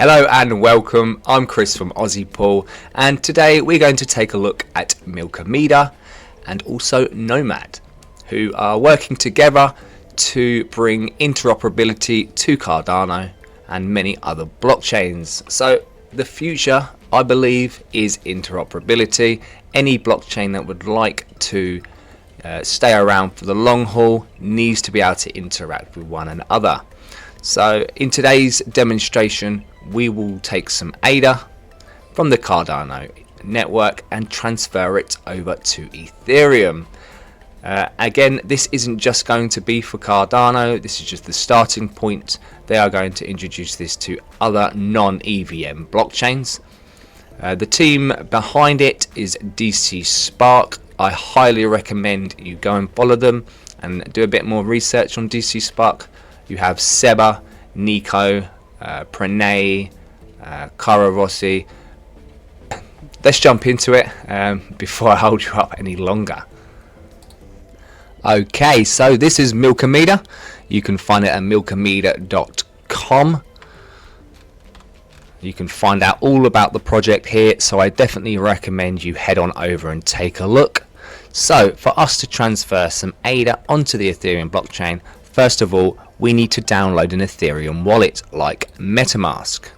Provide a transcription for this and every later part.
Hello and welcome, I'm Chris from Ozzy-pool, and today we're going to take a look at Milkomeda and also Nomad, who are working together to bring interoperability to Cardano and many other blockchains. So the future, I believe, is interoperability. Any blockchain that would like to stay around for the long haul needs to be able to interact with one another. So in today's demonstration, we will take some ADA from the Cardano network and transfer it over to Ethereum. Again, this isn't just going to be for Cardano, this is just the starting point. They are going to introduce this to other non-EVM blockchains. The team behind it is Dcspark. I highly recommend you go and follow them and do a bit more research on Dcspark. You have Seba, Nico, Pranay, Kara Rossi. Let's jump into it before I hold you up any longer. Okay, so this is Milkomeda. You can find it at milkomeda.com. You can find out all about the project here, so I definitely recommend you head on over and take a look. So for us to transfer some ADA onto the Ethereum blockchain, first of all, we need to download an Ethereum wallet like metamask.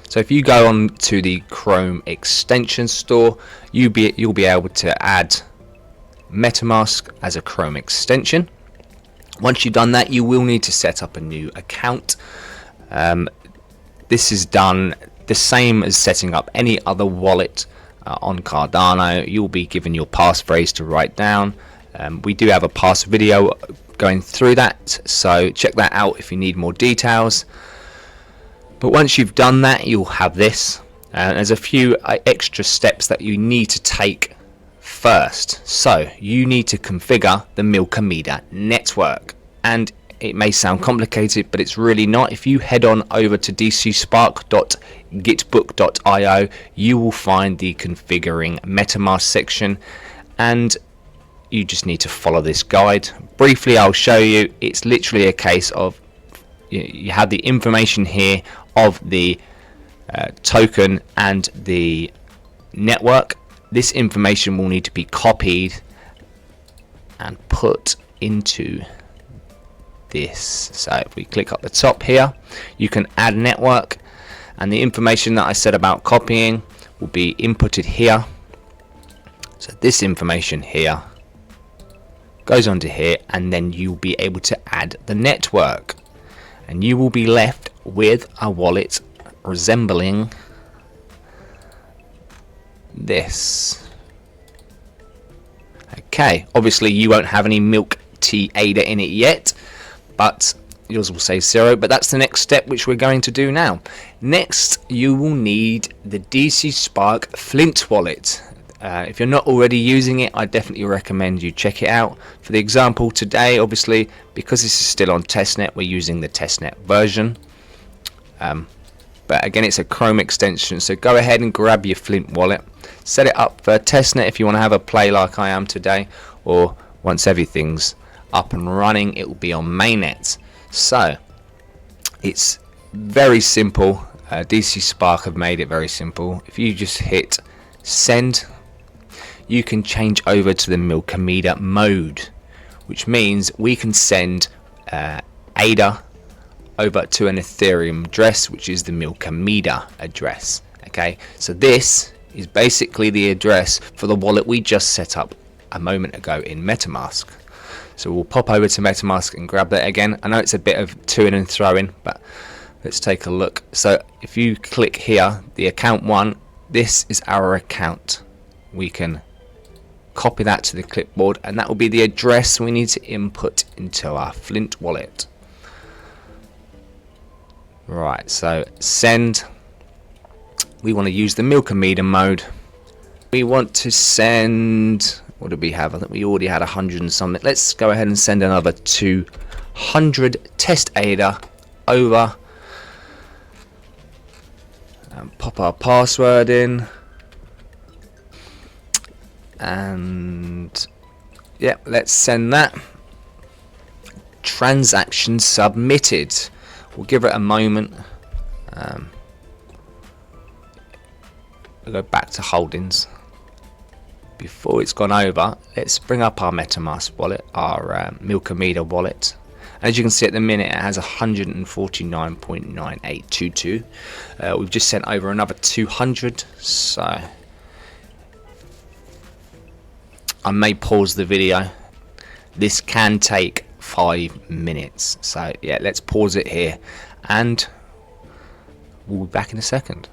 So if you go on to the Chrome extension store, you'll be able to add metamask as a Chrome extension. Once you've done that, you will need to set up a new account. This is done the same as setting up any other wallet on Cardano. You'll be given your passphrase to write down. We do have a past video going through that, so check that out if you need more details. But once you've done that, you'll have this. There's a few extra steps that you need to take first. So you need to configure the Milkameda network, and it may sound complicated, but it's really not. If you head on over to dcspark.gitbook.io, you will find the configuring metamask section, and you just need to follow this guide. Briefly, I'll show you. It's literally a case of you have the information here of the token and the network. This information will need to be copied and put into this. So if we click up the top here, you can add network, and the information that I said about copying will be inputted here. So this information here goes onto here, and then you'll be able to add the network, and you will be left with a wallet resembling this. Okay, obviously you won't have any milk tea ADA in it yet, but yours will say 0, but that's the next step which we're going to do now. Next, you will need the Dcspark Flint wallet. If you're not already using it, I definitely recommend you check it out. For the example today, obviously, because this is still on testnet, we're using the testnet version. But again, it's a Chrome extension, so go ahead and grab your Flint wallet. Set it up for testnet if you want to have a play like I am today, or once everything's up and running, it will be on mainnet. So it's very simple. Dcspark have made it very simple. If you just hit send, you can change over to the Milkameda mode, which means we can send ADA over to an Ethereum address, which is the Milkameda address. Okay, so this is basically the address for the wallet we just set up a moment ago in metamask. So we'll pop over to metamask and grab that again. I know it's a bit of to-ing and throwing, but let's take a look. So if you click here, the account one, this is our account. We can copy that to the clipboard, and that will be the address we need to input into our Flint wallet. Right, so send. We want to use the Milkameda mode. We want to send, what did we have? I think we already had 100 and something. Let's go ahead and send another 200 test ADA over, and pop our password in, and yeah, let's send that. Transaction submitted. We'll give it a moment. we'll go back to holdings. Before it's gone over, let's bring up our metamask wallet, our Milkomeda wallet. As you can see at the minute, it has 149.9822. We've just sent over another 200, so I may pause the video. This can take 5 minutes, so yeah, let's pause it here and we'll be back in a second.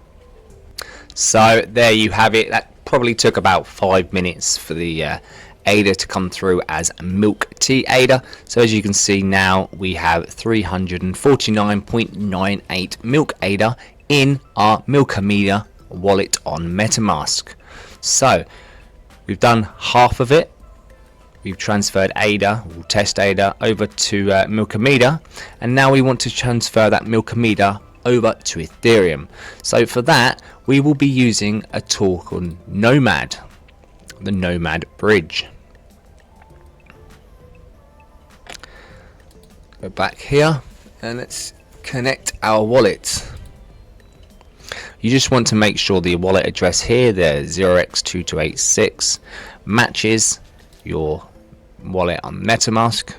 So there you have it. That probably took about 5 minutes for the ADA to come through as Milk Tea ADA. So as you can see now, we have 349.98 Milk ADA in our Milkameda wallet on metamask. So we've done half of it. We've transferred ADA, or test ADA, over to Milkameda, and now we want to transfer that Milkameda over to Ethereum. So for that, we will be using a tool called Nomad, the Nomad bridge. Go back here and let's connect our wallet. You just want to make sure the wallet address here, the 0x2286, matches your wallet on metamask,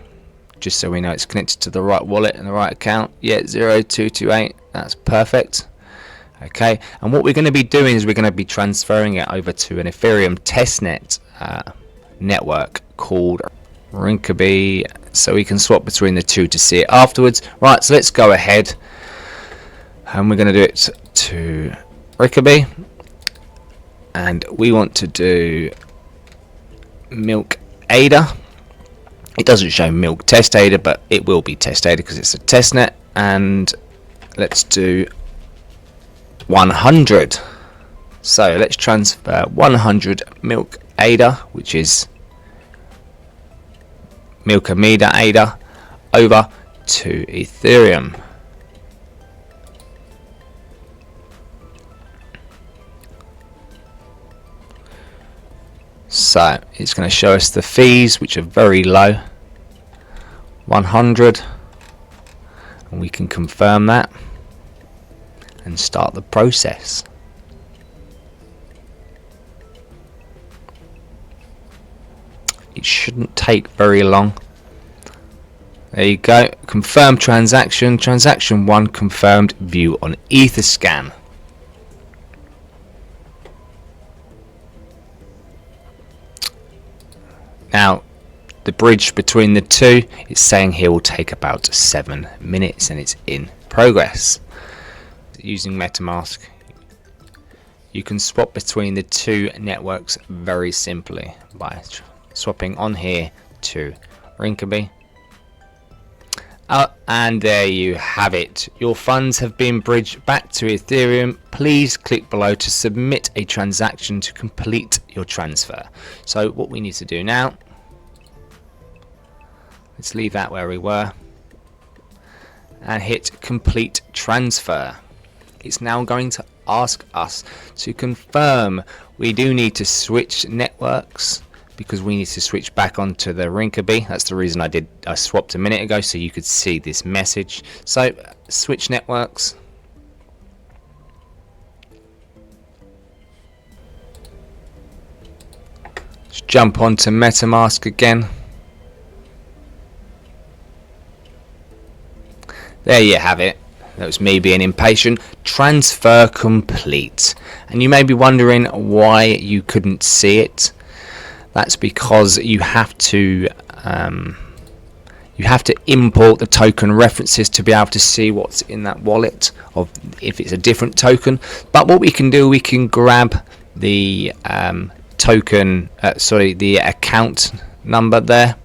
just so we know it's connected to the right wallet and the right account. Yeah, 0228, that's perfect. Okay, and what we're going to be doing is we're going to be transferring it over to an Ethereum testnet network called Rinkeby, so we can swap between the two to see it afterwards. Right, so let's go ahead and we're going to do it to Rinkeby, and we want to do Milk ADA. It doesn't show Milk Test ADA, but it will be Test ADA because it's a testnet. And let's do 100. So let's transfer 100 Milk ADA, which is Milkameda ADA, over to Ethereum. So it's going to show us the fees, which are very low, 100, and we can confirm that and start the process. It shouldn't take very long. There you go, confirm transaction, transaction 1 confirmed, view on Etherscan. Now, the bridge between the two, it's saying here will take about 7 minutes, and it's in progress. Using MetaMask, you can swap between the two networks very simply by swapping on here to Rinkeby. And there you have it. Your funds have been bridged back to Ethereum. Please click below to submit a transaction to complete your transfer. So what we need to do now, let's leave that where we were and hit complete transfer. It's now going to ask us to confirm. We do need to switch networks because we need to switch back onto the Rinkeby. That's the reason I swapped a minute ago, so you could see this message. So switch networks. Let's jump onto MetaMask again. There you have it. That was me being impatient. Transfer complete. And you may be wondering why you couldn't see it. That's because you have to import the token references to be able to see what's in that wallet, or if it's a different token. But what we can do, we can grab the the account number there.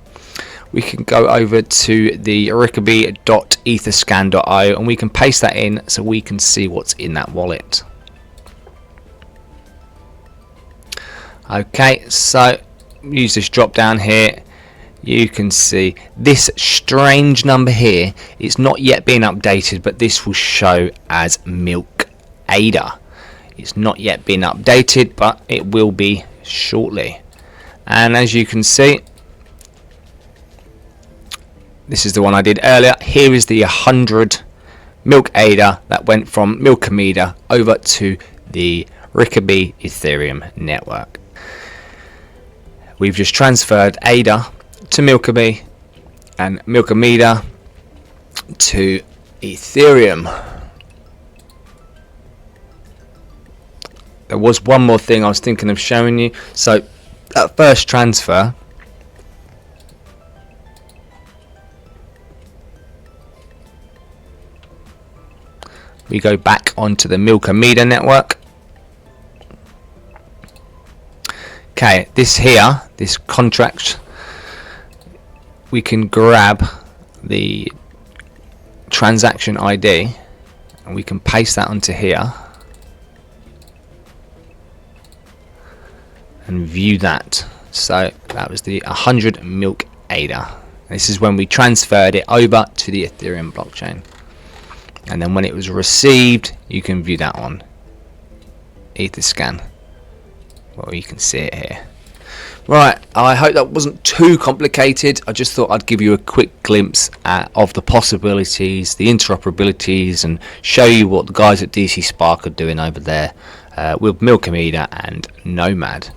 We can go over to the rinkeby.etherscan.io and we can paste that in so we can see what's in that wallet. Okay, so use this drop down here. You can see this strange number here. It's not yet been updated, but this will show as Milk ADA. It's not yet been updated, but it will be shortly. And as you can see, this is the one I did earlier. Here is the 100 Milk ADA that went from Milkameda over to the Rinkeby Ethereum network. We've just transferred ADA to Milkameda and Milkomeda to Ethereum. There was one more thing I was thinking of showing you. So that first transfer, we go back onto the Milkameda network. Okay, this contract, we can grab the transaction ID and we can paste that onto here and view that. So that was the 100 Milkameda. This is when we transferred it over to the Ethereum blockchain, and then when it was received, you can view that on Etherscan. Well, you can see it here. Right, I hope that wasn't too complicated. I just thought I'd give you a quick glimpse of the possibilities, the interoperabilities, and show you what the guys at Dcspark are doing over there with Milkomeda and Nomad.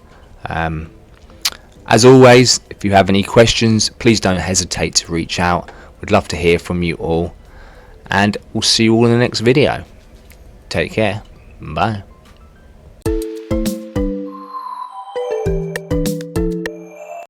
As always, if you have any questions, please don't hesitate to reach out. We'd love to hear from you all, and we'll see you all in the next video. Take care. Bye.